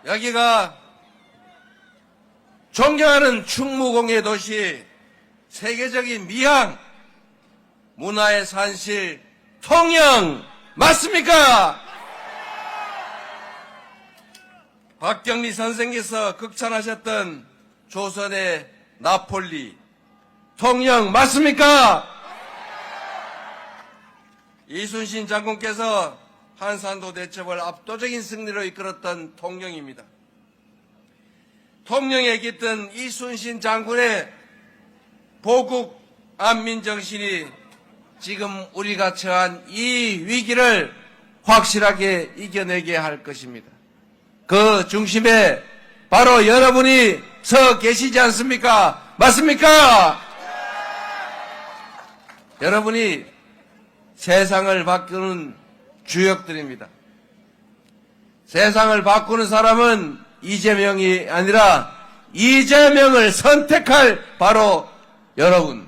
여기가 존경하는 충무공예 도시, 세계적인 미항, 문화의 산실, 통영 맞습니까? 박경리 선생께서 극찬하셨던 조선의 나폴리, 통영 맞습니까? 이순신 장군께서 한산도 대첩을 압도적인 승리로 이끌었던 통영입니다. 통영에 깃든 이순신 장군의 보국 안민정신이 지금 우리가 처한 이 위기를 확실하게 이겨내게 할 것입니다. 그 중심에 바로 여러분이 서 계시지 않습니까? 맞습니까? 여러분이 세상을 바꾸는 주역들입니다. 세상을 바꾸는 사람은 이재명이 아니라 이재명을 선택할 바로 여러분,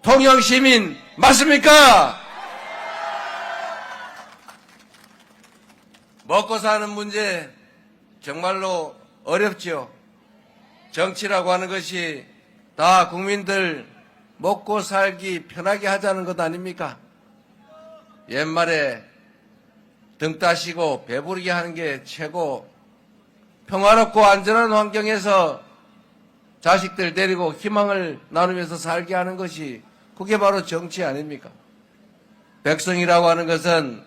통영시민 맞습니까? 먹고 사는 문제 정말로 어렵죠. 정치라고 하는 것이 다 국민들 먹고 살기 편하게 하자는 것 아닙니까? 옛말에 등 따시고 배부르게 하는 게 최고, 평화롭고 안전한 환경에서 자식들 데리고 희망을 나누면서 살게 하는 것이 그게 바로 정치 아닙니까? 백성이라고 하는 것은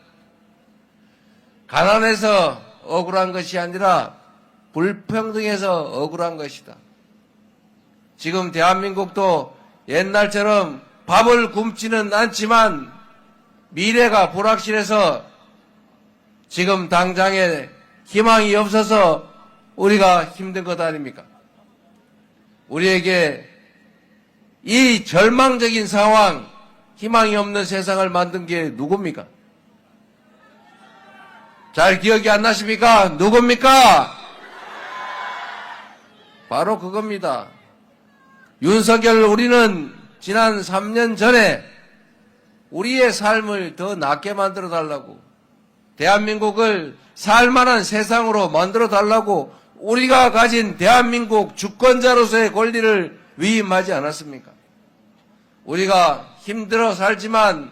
가난해서 억울한 것이 아니라 불평등해서 억울한 것이다. 지금 대한민국도 옛날처럼 밥을 굶지는 않지만 미래가 불확실해서 지금 당장에 희망이 없어서 우리가 힘든 것 아닙니까? 우리에게 이 절망적인 상황, 희망이 없는 세상을 만든 게 누굽니까? 잘 기억이 안 나십니까? 누굽니까? 바로 그겁니다. 윤석열, 우리는 지난 3년 전에 우리의 삶을 더 낫게 만들어 달라고, 대한민국을 살만한 세상으로 만들어 달라고 우리가 가진 대한민국 주권자로서의 권리를 위임하지 않았습니까? 우리가 힘들어 살지만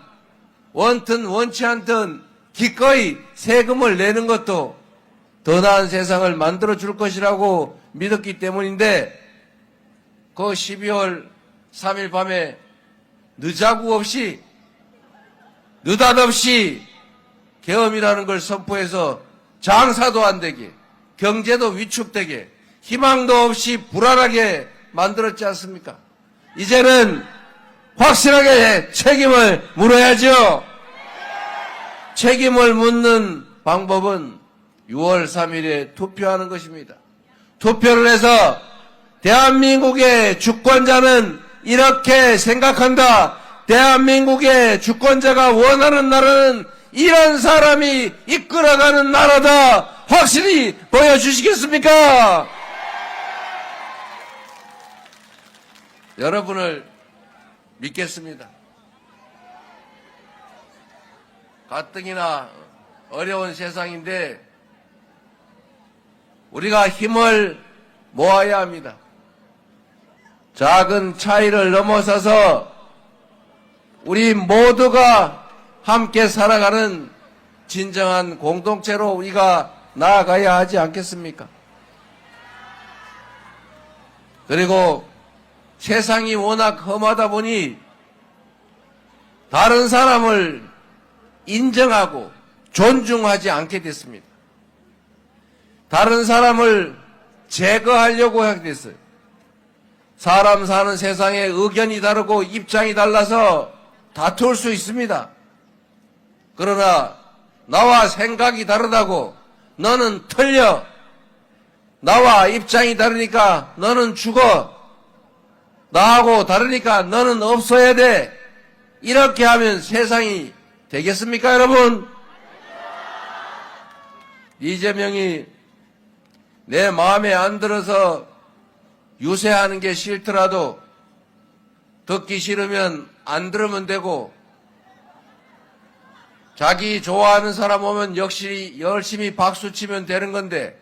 원튼 원치 않든 기꺼이 세금을 내는 것도 더 나은 세상을 만들어 줄 것이라고 믿었기 때문인데, 그 12월 3일 밤에 느자구 없이 느닷없이 계엄이라는 걸 선포해서 장사도 안 되게, 경제도 위축되게, 희망도 없이 불안하게 만들었지 않습니까? 이제는 확실하게 책임을 물어야죠. 책임을 묻는 방법은 6월 3일에 투표하는 것입니다. 투표를 해서 대한민국의 주권자는 이렇게 생각한다, 대한민국의 주권자가 원하는 나라는 이런 사람이 이끌어가는 나라다, 확실히 보여주시겠습니까? 여러분을 믿겠습니다. 가뜩이나 어려운 세상인데 우리가 힘을 모아야 합니다. 작은 차이를 넘어서서 우리 모두가 함께 살아가는 진정한 공동체로 우리가 나아가야 하지 않겠습니까? 그리고 세상이 워낙 험하다 보니 다른 사람을 인정하고 존중하지 않게 됐습니다. 다른 사람을 제거하려고 하게 됐어요. 사람 사는 세상에 의견이 다르고 입장이 달라서 다툴 수 있습니다. 그러나 나와 생각이 다르다고 너는 틀려, 나와 입장이 다르니까 너는 죽어, 나하고 다르니까 너는 없어야 돼, 이렇게 하면 세상이 되겠습니까, 여러분? 이재명이 내 마음에 안 들어서 유세하는 게 싫더라도 듣기 싫으면 안 들으면 되고, 자기 좋아하는 사람 오면 역시 열심히 박수치면 되는 건데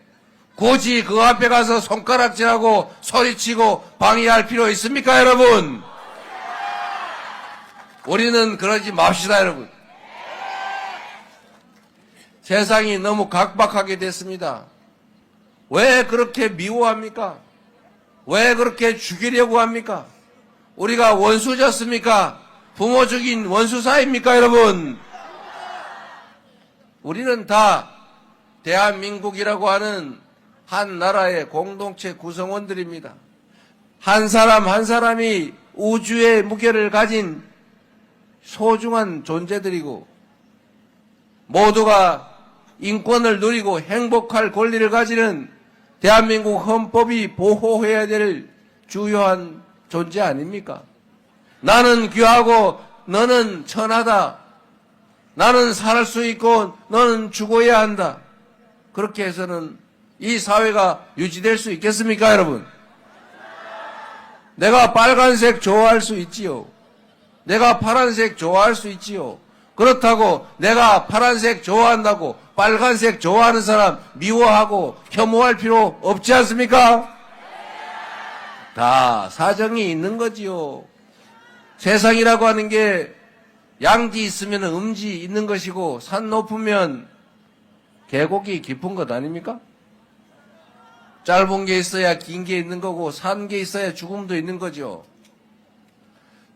굳이 그 앞에 가서 손가락질하고 소리치고 방해할 필요 있습니까, 여러분? 우리는 그러지 맙시다, 여러분. 세상이 너무 각박하게 됐습니다. 왜 그렇게 미워합니까? 왜 그렇게 죽이려고 합니까? 우리가 원수졌습니까? 부모 죽인 원수 사이입니까, 여러분? 우리는 다 대한민국이라고 하는 한 나라의 공동체 구성원들입니다. 한 사람 한 사람이 우주의 무게를 가진 소중한 존재들이고 모두가 인권을 누리고 행복할 권리를 가지는 대한민국 헌법이 보호해야 될 주요한 존재 아닙니까? 나는 귀하고 너는 천하다. 나는 살 수 있고 너는 죽어야 한다. 그렇게 해서는 이 사회가 유지될 수 있겠습니까, 여러분? 내가 빨간색 좋아할 수 있지요. 내가 파란색 좋아할 수 있지요. 그렇다고 내가 파란색 좋아한다고 빨간색 좋아하는 사람 미워하고 혐오할 필요 없지 않습니까? 다 사정이 있는 거지요. 세상이라고 하는 게 양지 있으면 음지 있는 것이고 산 높으면 계곡이 깊은 것 아닙니까? 짧은 게 있어야 긴 게 있는 거고 산 게 있어야 죽음도 있는 거죠.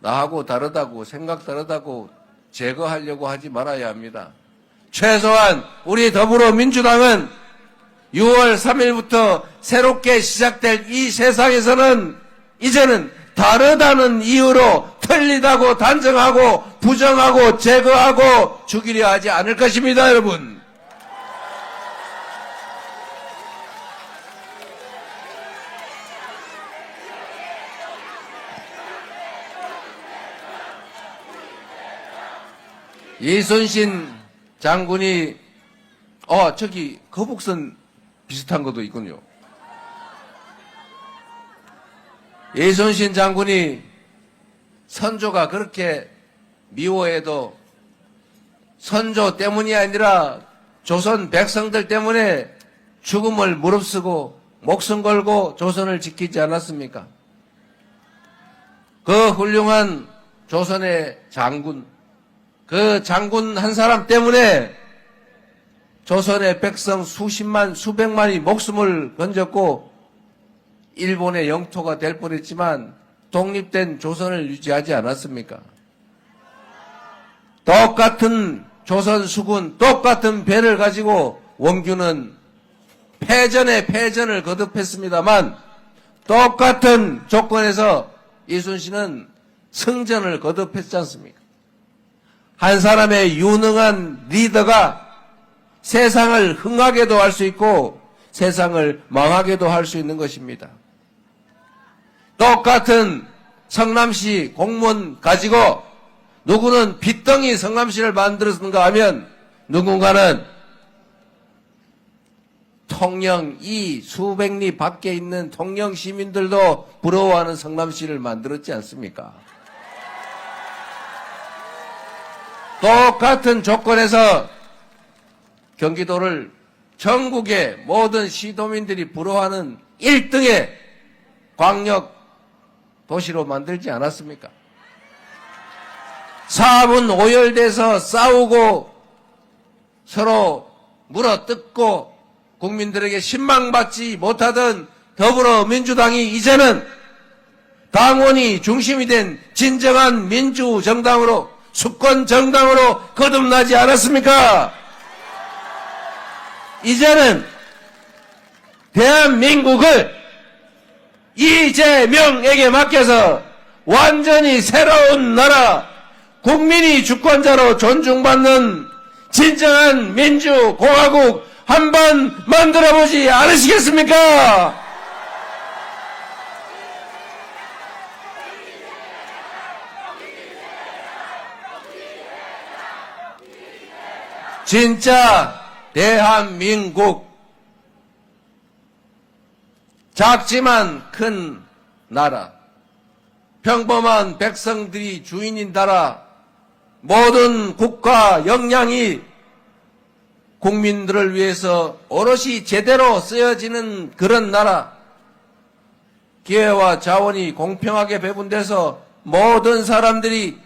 나하고 다르다고 생각 다르다고 제거하려고 하지 말아야 합니다. 최소한 우리 더불어민주당은 6월 3일부터 새롭게 시작될 이 세상에서는 이제는 다르다는 이유로 틀리다고 단정하고 부정하고 제거하고 죽이려 하지 않을 것입니다, 여러분. 이순신 장군이 저기 거북선 비슷한 것도 있군요. 이순신 장군이 선조가 그렇게 미워해도 선조 때문이 아니라 조선 백성들 때문에 죽음을 무릅쓰고 목숨 걸고 조선을 지키지 않았습니까? 그 훌륭한 조선의 장군, 그 장군 한 사람 때문에 조선의 백성 수십만, 수백만이 목숨을 건졌고 일본의 영토가 될 뻔했지만 독립된 조선을 유지하지 않았습니까? 똑같은 조선 수군, 똑같은 배를 가지고 원규는 패전에 패전을 거듭했습니다만 똑같은 조건에서 이순신은 승전을 거듭했지 않습니까? 한 사람의 유능한 리더가 세상을 흥하게도 할 수 있고 세상을 망하게도 할 수 있는 것입니다. 똑같은 성남시 공무원 가지고 누구는 빚덩이 성남시를 만들었는가 하면 누군가는 통영 이 수백 리 밖에 있는 통영 시민들도 부러워하는 성남시를 만들었지 않습니까? 똑같은 조건에서 경기도를 전국의 모든 시도민들이 부러워하는 1등의 광역 도시로 만들지 않았습니까? 사분 오열돼서 싸우고 서로 물어뜯고 국민들에게 신망받지 못하던 더불어민주당이 이제는 당원이 중심이 된 진정한 민주정당으로 수권정당으로 거듭나지 않았습니까? 이제는 대한민국을 이재명에게 맡겨서 완전히 새로운 나라, 국민이 주권자로 존중받는 진정한 민주공화국 한번 만들어보지 않으시겠습니까? 진짜 대한민국, 작지만 큰 나라, 평범한 백성들이 주인인 나라, 모든 국가 역량이 국민들을 위해서 오롯이 제대로 쓰여지는 그런 나라, 기회와 자원이 공평하게 배분돼서 모든 사람들이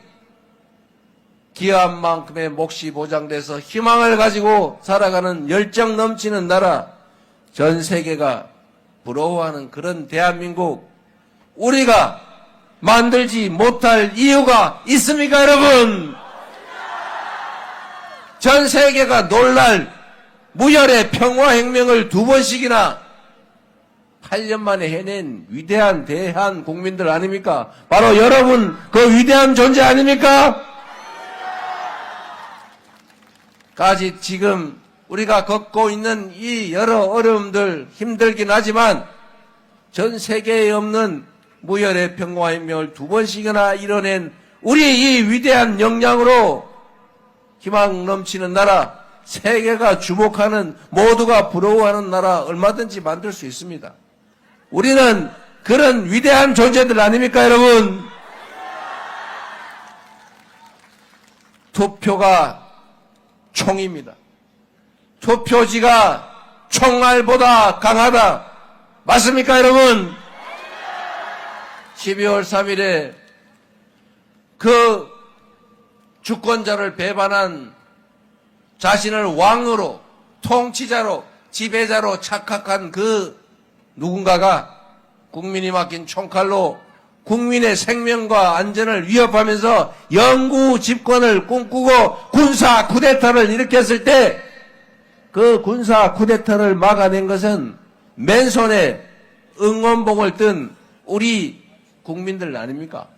기여한 만큼의 몫이 보장돼서 희망을 가지고 살아가는 열정 넘치는 나라, 전 세계가 부러워하는 그런 대한민국, 우리가 만들지 못할 이유가 있습니까, 여러분? 전 세계가 놀랄 무혈의 평화혁명을 2번씩이나 8년 만에 해낸 위대한 대한 국민들 아닙니까? 바로 여러분, 그 위대한 존재 아닙니까? 까지 지금 우리가 겪고 있는 이 여러 어려움들 힘들긴 하지만 전 세계에 없는 무혈의 평화혁명을 2번씩이나 이뤄낸 우리 이 위대한 역량으로 희망 넘치는 나라, 세계가 주목하는, 모두가 부러워하는 나라 얼마든지 만들 수 있습니다. 우리는 그런 위대한 존재들 아닙니까, 여러분? 투표가 총입니다. 투표지가 총알보다 강하다. 맞습니까, 여러분? 12월 3일에 그 주권자를 배반한, 자신을 왕으로, 통치자로, 지배자로 착각한 그 누군가가 국민이 맡긴 총칼로 국민의 생명과 안전을 위협하면서 영구 집권을 꿈꾸고 군사 쿠데타를 일으켰을 때 그 군사 쿠데타를 막아낸 것은 맨손에 응원봉을 뜬 우리 국민들 아닙니까?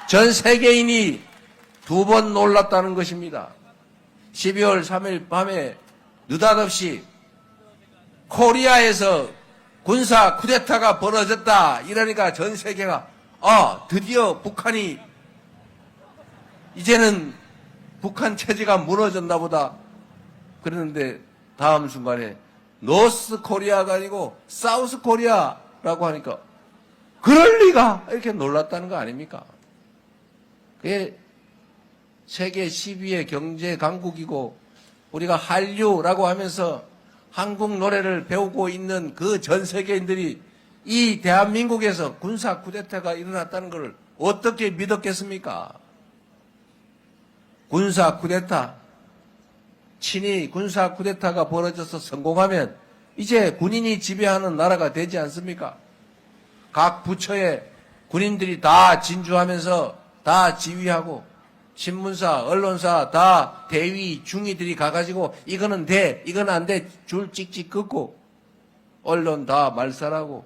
전 세계인이 2번 놀랐다는 것입니다. 12월 3일 밤에 느닷없이 코리아에서 군사 쿠데타가 벌어졌다 이러니까 전 세계가 드디어 북한이 이제는 북한 체제가 무너졌나 보다 그랬는데 다음 순간에 노스 코리아가 아니고 사우스 코리아라고 하니까 그럴 리가 이렇게 놀랐다는 거 아닙니까? 그게 세계 10위의 경제 강국이고 우리가 한류라고 하면서 한국 노래를 배우고 있는 그 전 세계인들이 이 대한민국에서 군사 쿠데타가 일어났다는 것을 어떻게 믿었겠습니까? 군사 쿠데타, 친히 군사 쿠데타가 벌어져서 성공하면 이제 군인이 지배하는 나라가 되지 않습니까? 각 부처에 군인들이 다 진주하면서 다 지휘하고 신문사, 언론사 다 대위, 중위들이 가가지고 이거는 돼, 이건 안 돼, 줄 찍찍 긋고 언론 다 말살하고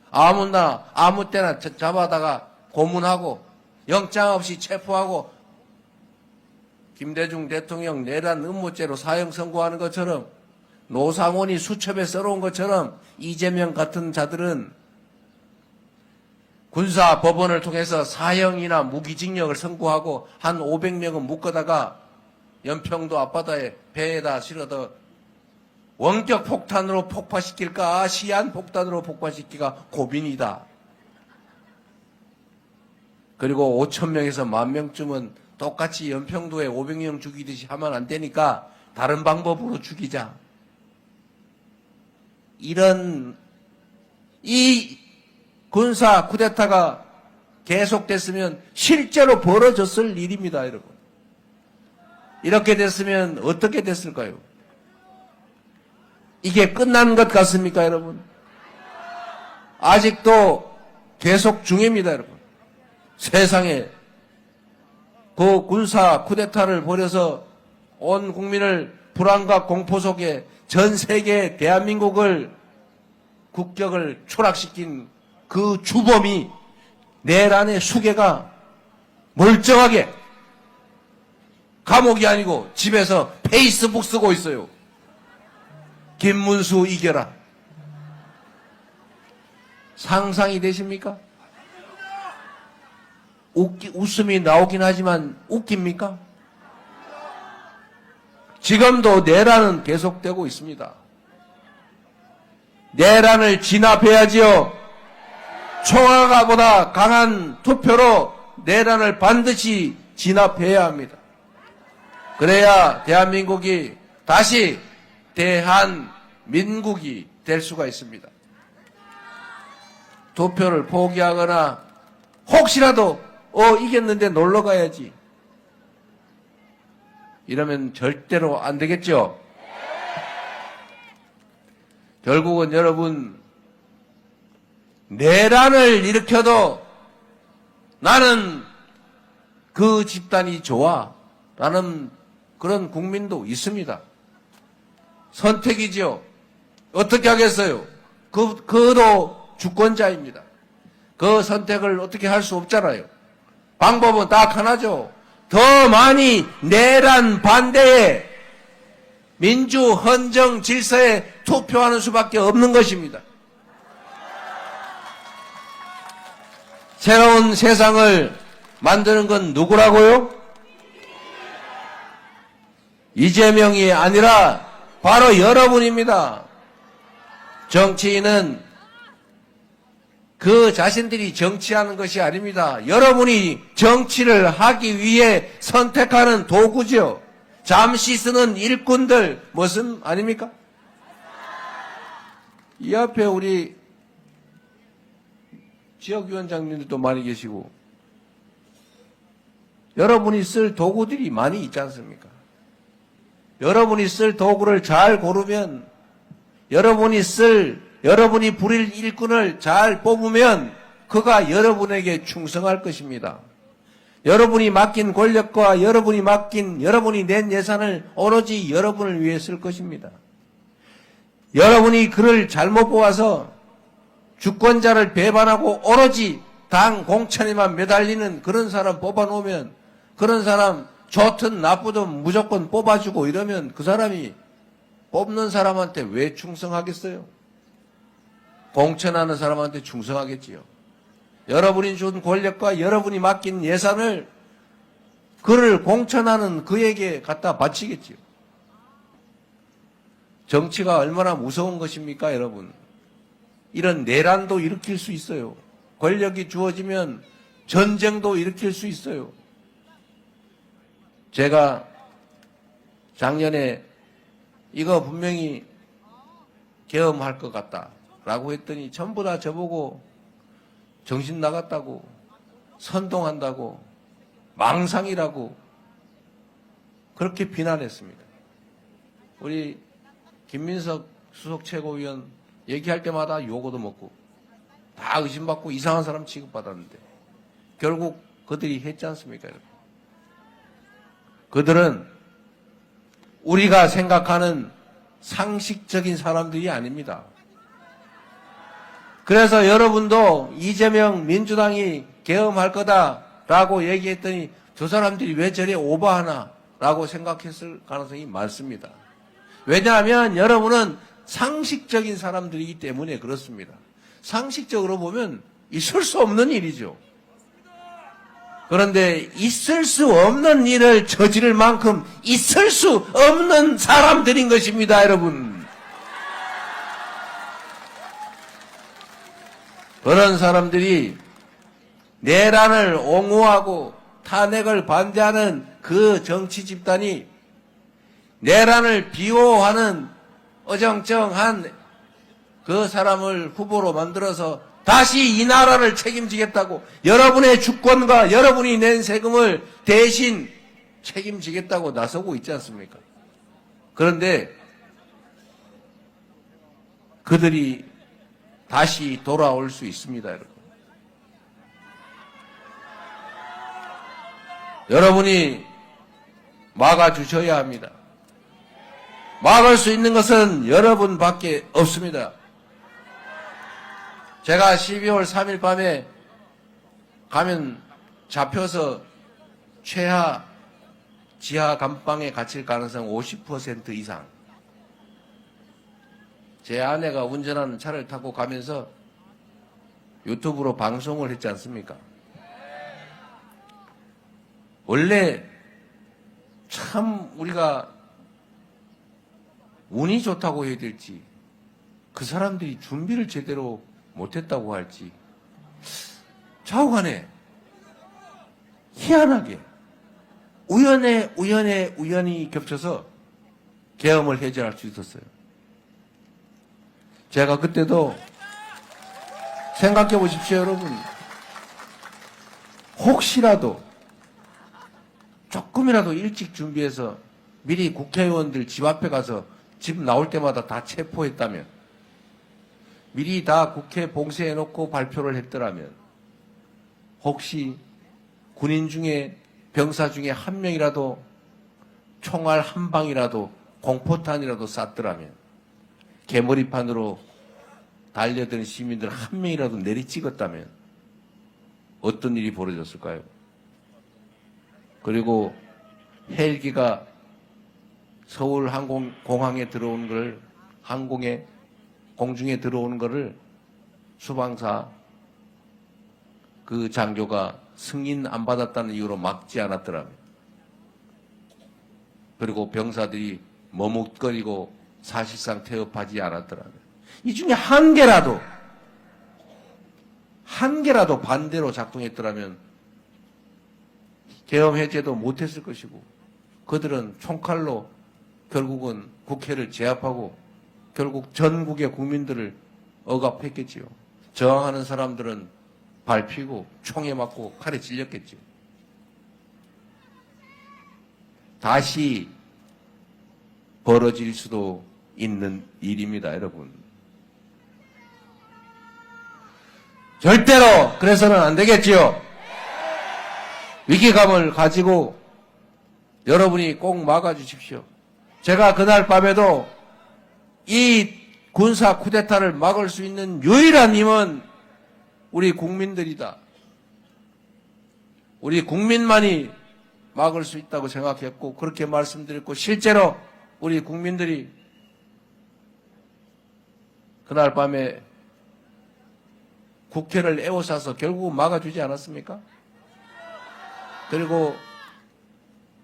아무나 아무 때나 잡아다가 고문하고 영장 없이 체포하고 김대중 대통령 내란 음모죄로 사형 선고하는 것처럼 노상원이 수첩에 써놓은 것처럼 이재명 같은 자들은 군사법원을 통해서 사형이나 무기징역을 선고하고 한 500명은 묶어다가 연평도 앞바다에 배에다 실어서 원격 폭탄으로 폭파시킬까 시한 폭탄으로 폭파시키기가 고민이다. 그리고 5,000명에서 10,000명쯤은 똑같이 연평도에 500명 죽이듯이 하면 안 되니까 다른 방법으로 죽이자. 이런 이 군사 쿠데타가 계속됐으면 실제로 벌어졌을 일입니다, 여러분. 이렇게 됐으면 어떻게 됐을까요? 이게 끝난 것 같습니까, 여러분? 아직도 계속 중입니다, 여러분. 세상에 그 군사 쿠데타를 벌여서 온 국민을 불안과 공포 속에 전 세계 대한민국을 국격을 추락시킨 그 주범이 내란의 수괴가 멀쩡하게 감옥이 아니고 집에서 페이스북 쓰고 있어요. 김문수 이겨라. 상상이 되십니까? 웃음이 나오긴 하지만 웃깁니까? 지금도 내란은 계속되고 있습니다. 내란을 진압해야지요. 총알보다 강한 투표로 내란을 반드시 진압해야 합니다. 그래야 대한민국이 다시 대한민국이 될 수가 있습니다. 투표를 포기하거나 혹시라도 이겼는데 놀러 가야지 이러면 절대로 안 되겠죠. 결국은 여러분 내란을 일으켜도 나는 그 집단이 좋아 라는 그런 국민도 있습니다. 선택이죠. 어떻게 하겠어요? 그도 주권자입니다. 그 선택을 어떻게 할 수 없잖아요. 방법은 딱 하나죠. 더 많이 내란 반대에 민주 헌정 질서에 투표하는 수밖에 없는 것입니다. 새로운 세상을 만드는 건 누구라고요? 이재명이 아니라 바로 여러분입니다. 정치인은 그 자신들이 정치하는 것이 아닙니다. 여러분이 정치를 하기 위해 선택하는 도구죠. 잠시 쓰는 일꾼들 무슨 아닙니까? 이 앞에 우리 지역위원장님들도 많이 계시고 여러분이 쓸 도구들이 많이 있지 않습니까? 여러분이 쓸 도구를 잘 고르면 여러분이 부릴 일꾼을 잘 뽑으면 그가 여러분에게 충성할 것입니다. 여러분이 맡긴 권력과 여러분이 낸 예산을 오로지 여러분을 위해 쓸 것입니다. 여러분이 그를 잘못 뽑아서 주권자를 배반하고 오로지 당 공천에만 매달리는 그런 사람 뽑아놓으면 그런 사람 좋든 나쁘든 무조건 뽑아주고 이러면 그 사람이 뽑는 사람한테 왜 충성하겠어요? 공천하는 사람한테 충성하겠지요. 여러분이 준 권력과 여러분이 맡긴 예산을 그를 공천하는 그에게 갖다 바치겠지요. 정치가 얼마나 무서운 것입니까, 여러분? 이런 내란도 일으킬 수 있어요. 권력이 주어지면 전쟁도 일으킬 수 있어요. 제가 작년에 이거 분명히 계엄할 것 같다라고 했더니 전부 다 저보고 정신 나갔다고, 선동한다고, 망상이라고 그렇게 비난했습니다. 우리 김민석 수석 최고위원 얘기할 때마다 요거도 먹고 다 의심받고 이상한 사람 취급받았는데 결국 그들이 했지 않습니까, 여러분? 그들은 우리가 생각하는 상식적인 사람들이 아닙니다. 그래서 여러분도 이재명 민주당이 계엄할 거다라고 얘기했더니 저 사람들이 왜 저래 오버하나라고 생각했을 가능성이 많습니다. 왜냐하면 여러분은 상식적인 사람들이기 때문에 그렇습니다. 상식적으로 보면 있을 수 없는 일이죠. 그런데 있을 수 없는 일을 저지를 만큼 있을 수 없는 사람들인 것입니다, 여러분. 그런 사람들이 내란을 옹호하고 탄핵을 반대하는 그 정치 집단이 내란을 비호하는 어정쩡한 그 사람을 후보로 만들어서 다시 이 나라를 책임지겠다고, 여러분의 주권과 여러분이 낸 세금을 대신 책임지겠다고 나서고 있지 않습니까? 그런데 그들이 다시 돌아올 수 있습니다, 여러분. 여러분이 막아주셔야 합니다. 막을 수 있는 것은 여러분밖에 없습니다. 제가 12월 3일 밤에 가면 잡혀서 최하 지하 감방에 갇힐 가능성 50% 이상. 제 아내가 운전하는 차를 타고 가면서 유튜브로 방송을 했지 않습니까? 원래 참 우리가 운이 좋다고 해야 될지 그 사람들이 준비를 제대로 못했다고 할지 좌우간에 희한하게 우연히 겹쳐서 계엄을 해제할 수 있었어요. 제가 그때도 생각해 보십시오, 여러분. 혹시라도 조금이라도 일찍 준비해서 미리 국회의원들 집 앞에 가서 집 나올 때마다 다 체포했다면, 미리 다 국회 봉쇄해놓고 발표를 했더라면, 혹시 군인 중에 병사 중에 한 명이라도 총알 한 방이라도 공포탄이라도 쐈더라면, 개머리판으로 달려드는 시민들 한 명이라도 내리 찍었다면 어떤 일이 벌어졌을까요? 그리고 헬기가 서울 공항에 들어온 걸, 공중에 들어오는 것을 수방사 그 장교가 승인 안 받았다는 이유로 막지 않았더라면, 그리고 병사들이 머뭇거리고 사실상 태업하지 않았더라면, 이 중에 한 개라도 반대로 작동했더라면 계엄 해제도 못했을 것이고, 그들은 총칼로 결국은 국회를 제압하고 결국 전국의 국민들을 억압했겠지요. 저항하는 사람들은 밟히고 총에 맞고 칼에 찔렸겠지요. 다시 벌어질 수도 있는 일입니다, 여러분. 절대로 그래서는 안 되겠지요. 위기감을 가지고 여러분이 꼭 막아주십시오. 제가 그날 밤에도 이 군사 쿠데타를 막을 수 있는 유일한 힘은 우리 국민들이다. 우리 국민만이 막을 수 있다고 생각했고, 그렇게 말씀드렸고, 실제로 우리 국민들이 그날 밤에 국회를 에워싸서 결국 막아주지 않았습니까? 그리고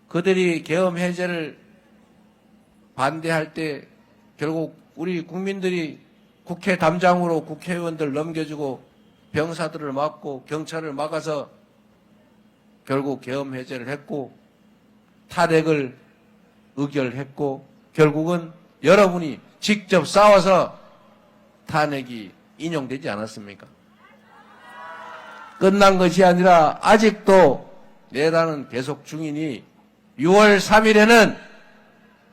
그들이 계엄 해제를 반대할 때 결국 우리 국민들이 국회 담장으로 국회의원들 넘겨주고 병사들을 막고 경찰을 막아서 결국 계엄 해제를 했고, 탄핵을 의결했고, 결국은 여러분이 직접 싸워서 탄핵이 인용되지 않았습니까? 끝난 것이 아니라 아직도 내란은 계속 중이니 6월 3일에는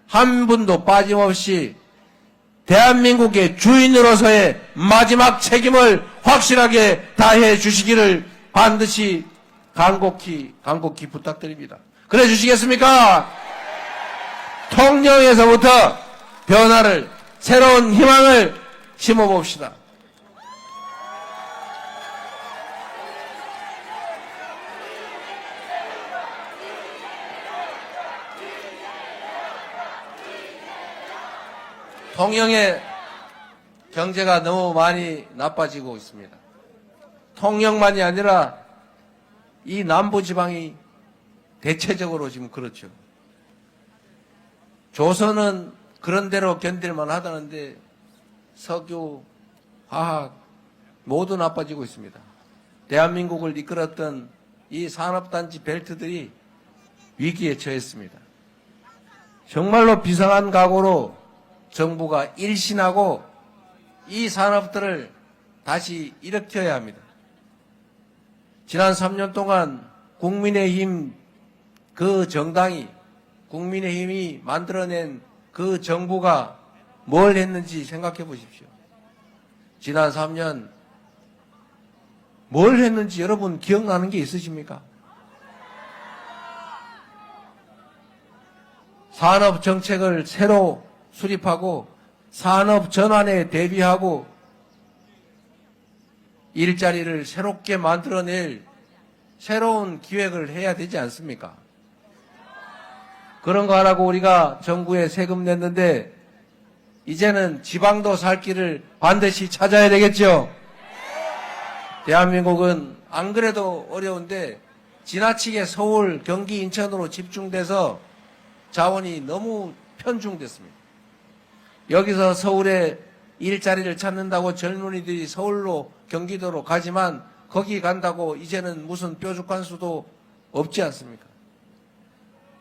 한 분도 빠짐없이 대한민국의 주인으로서의 마지막 책임을 확실하게 다해 주시기를 반드시 간곡히 부탁드립니다. 그래 주시겠습니까? 통영에서부터 변화를, 새로운 희망을 심어봅시다. 통영의 경제가 너무 많이 나빠지고 있습니다. 통영만이 아니라 이 남부지방이 대체적으로 지금 그렇죠. 조선은 그런 대로 견딜만 하다는데 석유, 화학 모두 나빠지고 있습니다. 대한민국을 이끌었던 이 산업단지 벨트들이 위기에 처했습니다. 정말로 비상한 각오로 정부가 일신하고 이 산업들을 다시 일으켜야 합니다. 지난 3년 동안 국민의힘 그 정당이, 국민의힘이 만들어낸 그 정부가 뭘 했는지 생각해 보십시오. 지난 3년 뭘 했는지 여러분 기억나는 게 있으십니까? 산업 정책을 새로 수립하고 산업 전환에 대비하고 일자리를 새롭게 만들어낼 새로운 기획을 해야 되지 않습니까? 그런 거 하라고 우리가 정부에 세금 냈는데 이제는 지방도 살 길을 반드시 찾아야 되겠죠? 대한민국은 안 그래도 어려운데 지나치게 서울, 경기, 인천으로 집중돼서 자원이 너무 편중됐습니다. 여기서 서울에 일자리를 찾는다고 젊은이들이 서울로, 경기도로 가지만 거기 간다고 이제는 무슨 뾰족한 수도 없지 않습니까?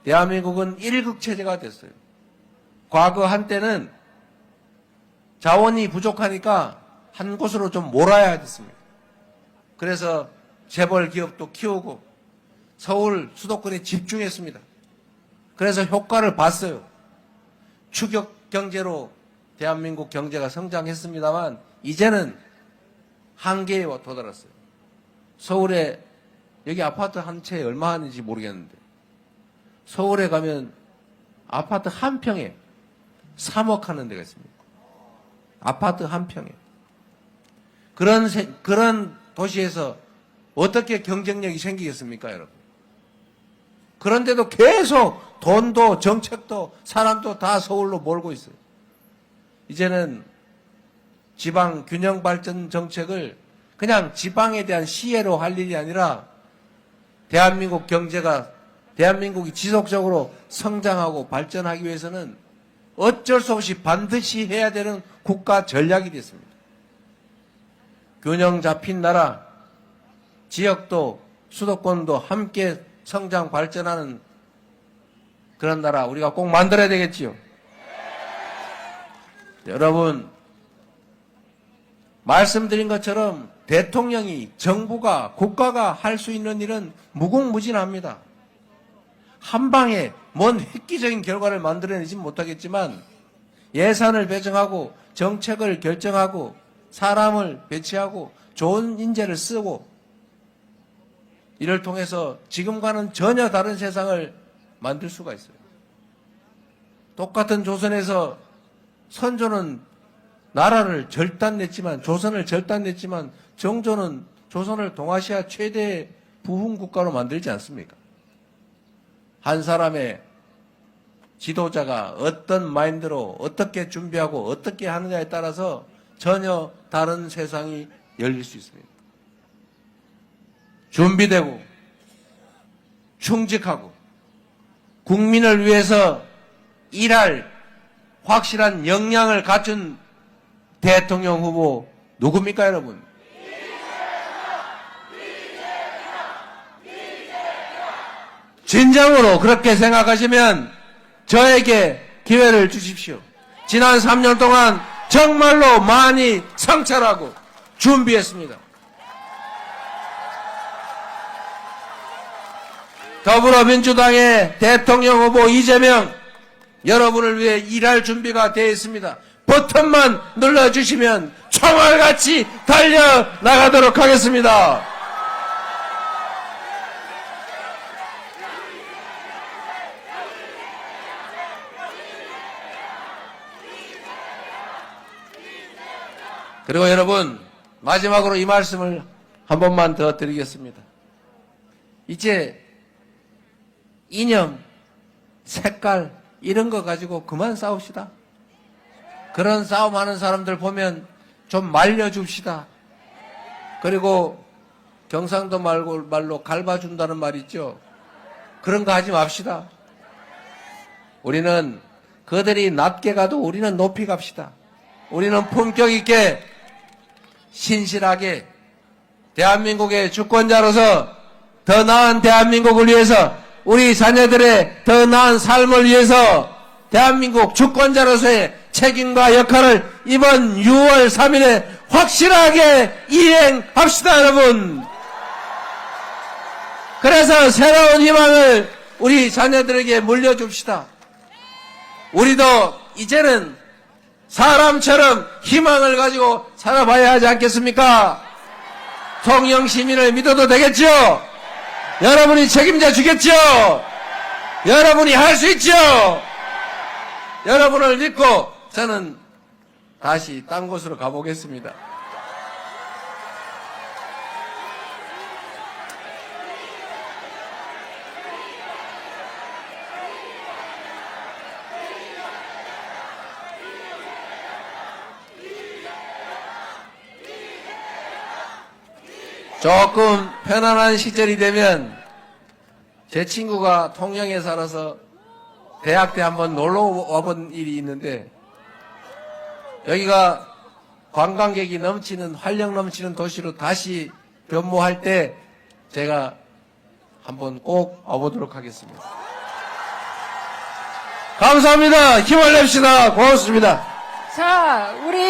대한민국은 일극체제가 됐어요. 과거 한때는 자원이 부족하니까 한 곳으로 좀 몰아야 됐습니다. 그래서 재벌 기업도 키우고 서울 수도권에 집중했습니다. 그래서 효과를 봤어요. 추격 경제로 대한민국 경제가 성장했습니다만 이제는 한계에 도달했어요. 서울에 여기 아파트 한 채 얼마 하는지 모르겠는데 서울에 가면 아파트 한 평에 3억 하는 데가 있습니다. 아파트 한 평에. 그런 도시에서 어떻게 경쟁력이 생기겠습니까, 여러분? 그런데도 계속 돈도 정책도 사람도 다 서울로 몰고 있어요. 이제는 지방 균형 발전 정책을 그냥 지방에 대한 시혜로 할 일이 아니라 대한민국 경제가 대한민국이 지속적으로 성장하고 발전하기 위해서는 어쩔 수 없이 반드시 해야 되는 국가 전략이 됐습니다. 균형 잡힌 나라, 지역도 수도권도 함께 성장 발전하는 그런 나라 우리가 꼭 만들어야 되겠지요. 여러분, 말씀드린 것처럼 대통령이, 정부가, 국가가 할 수 있는 일은 무궁무진합니다. 한 방에 뭔 획기적인 결과를 만들어내지 못하겠지만 예산을 배정하고 정책을 결정하고 사람을 배치하고 좋은 인재를 쓰고 이를 통해서 지금과는 전혀 다른 세상을 만들 수가 있어요. 똑같은 조선에서 선조는 나라를 절단냈지만 조선을 절단냈지만 정조는 조선을 동아시아 최대의 부흥국가로 만들지 않습니까? 한 사람의 지도자가 어떤 마인드로 어떻게 준비하고 어떻게 하느냐에 따라서 전혀 다른 세상이 열릴 수 있습니다. 준비되고 충직하고 국민을 위해서 일할 확실한 역량을 갖춘 대통령 후보 누굽니까, 여러분? 진정으로 그렇게 생각하시면 저에게 기회를 주십시오. 지난 3년 동안 정말로 많이 성찰하고 준비했습니다. 더불어민주당의 대통령 후보 이재명, 여러분을 위해 일할 준비가 되어 있습니다. 버튼만 눌러주시면 총알같이 달려나가도록 하겠습니다. 그리고 여러분, 마지막으로 이 말씀을 한 번만 더 드리겠습니다. 이제 이념, 색깔 이런 거 가지고 그만 싸웁시다. 그런 싸움하는 사람들 보면 좀 말려줍시다. 그리고 경상도 말로 갈바준다는 말 있죠. 그런 거 하지 맙시다. 우리는 그들이 낮게 가도 우리는 높이 갑시다. 우리는 품격 있게 신실하게 대한민국의 주권자로서 더 나은 대한민국을 위해서 우리 자녀들의 더 나은 삶을 위해서 대한민국 주권자로서의 책임과 역할을 이번 6월 3일에 확실하게 이행합시다, 여러분. 그래서 새로운 희망을 우리 자녀들에게 물려줍시다. 우리도 이제는 사람처럼 희망을 가지고 살아봐야 하지 않겠습니까? 통영 시민을 믿어도 되겠죠? 여러분이 책임져 주겠죠? 여러분이 할 수 있죠? 여러분을 믿고 저는 다시 딴 곳으로 가보겠습니다. 조금 편안한 시절이 되면 제 친구가 통영에 살아서 대학 때 한번 놀러 와본 일이 있는데 여기가 관광객이 넘치는 활력 넘치는 도시로 다시 변모할 때 제가 한번 꼭 와보도록 하겠습니다. 감사합니다. 힘을 냅시다. 고맙습니다. 자, 우리